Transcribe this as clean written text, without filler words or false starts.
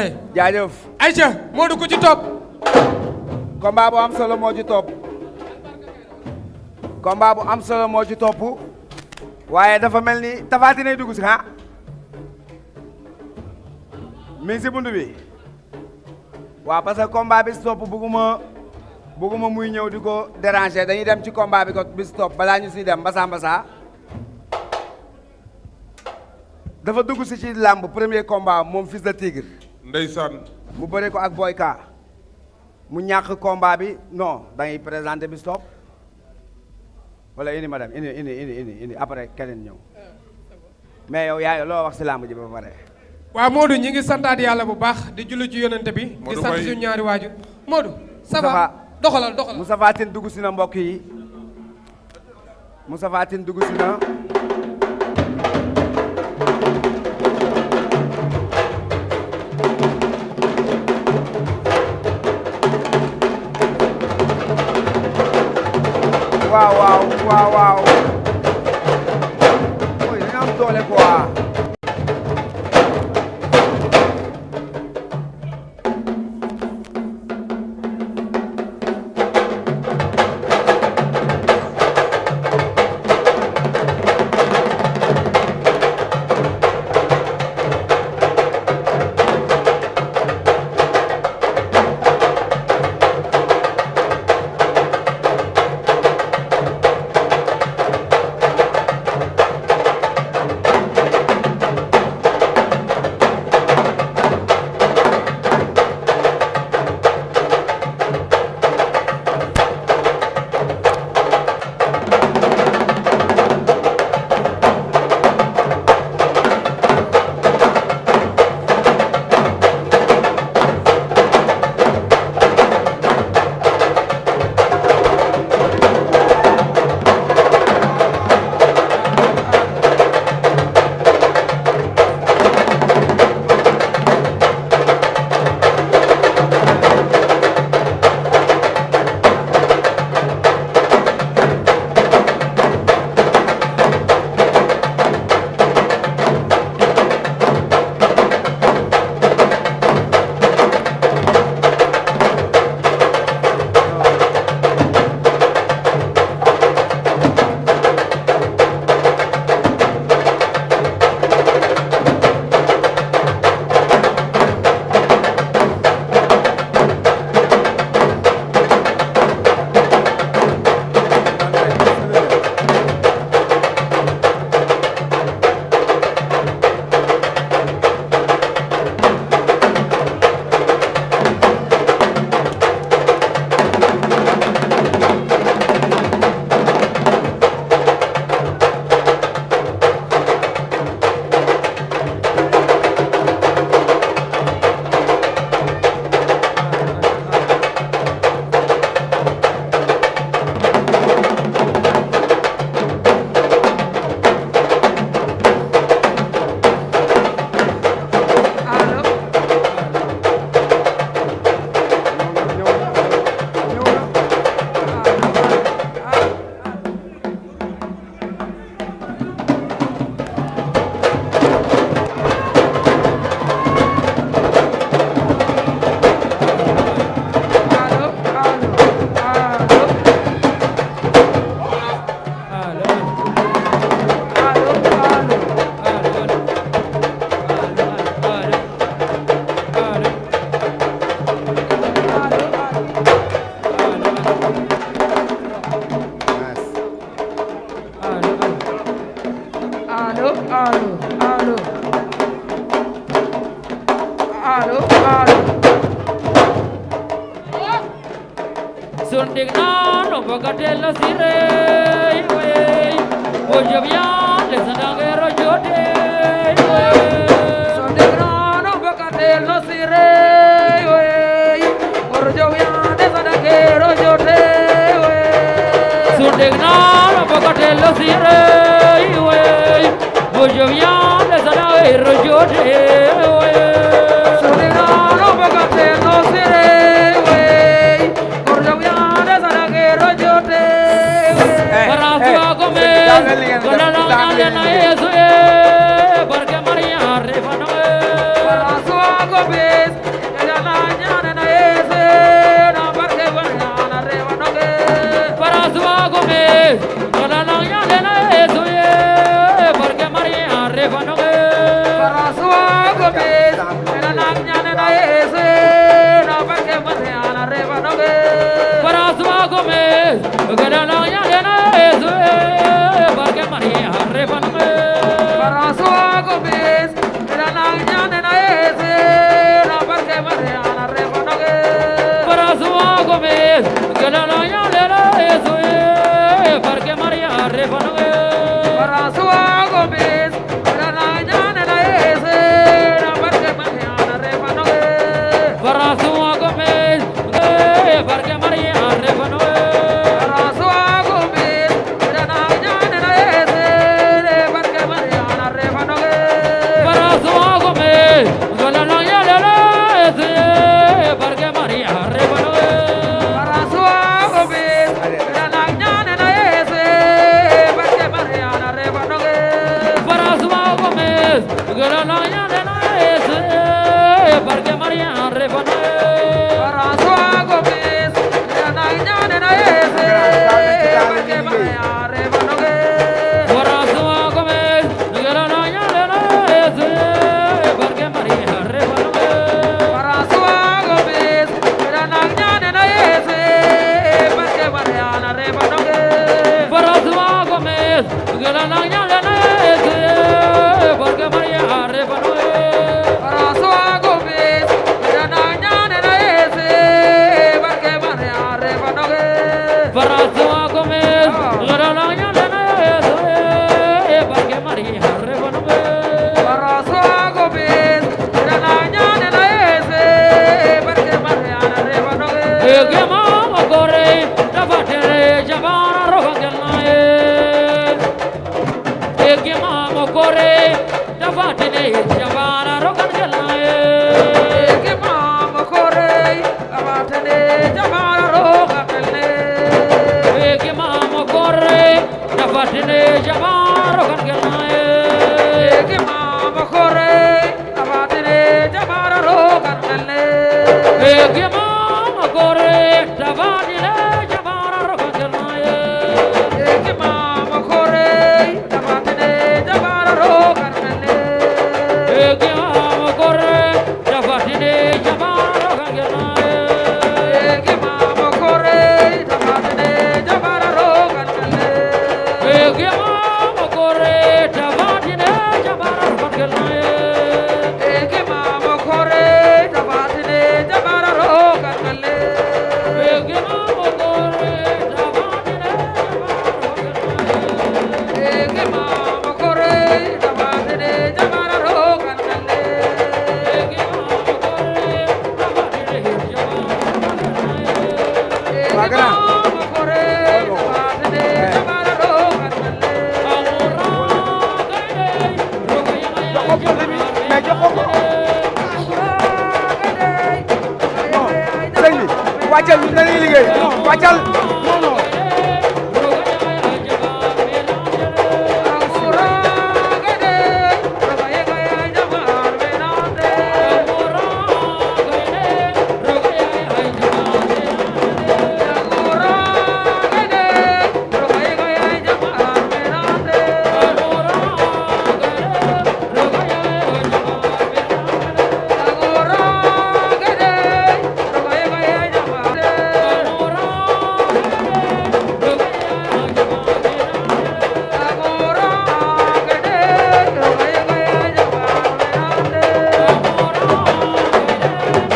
kay. jaajëf. Aïcha Modou ku ci topp. combat bu am solo moo ci topp. combat bu am solo moo ci topp. waaye dafa mel ni Tapha Tine dugg si ah. mi ngi si buntu bi. waaw parce que combat bi si topp bëgguma muy ñëw di ko déranger dañuy dem ci combat bi ko bi si topp balaa ñu siy dem mbasa. dafa dugg si ci làmb premier combat moom Fils de Tigre. ndeysaan. mu bëre ko ak Boy Ka. mu ñàkk combat bi non dañuy présenter bi stop wala indi madame indi après keneen ñëw mais yow yaay loo wax si làmb ji ba pare. waaw Modou ñi ngi santaat yàlla bu baax di julli ci yonente bi. di sant suñu ñaari waajur Modou. ça va doxalal. Moustapha Tine dugg si na mbokk yi. Moustapha Tine dugg si na. waaw. ooy dañu am doole quoi. Sundignano Bocatello Sire, Ojovian, les Anangero Jote, Sundignano Bocatello Sire, Ojovian, les Anangero Jote, Sundignano Bocatello Sire, Ojovian, les Anangero Jote, Sundignano Bocatello Sire. Porque María Refano, para su wàccal ñu dañuy liggéey wàccal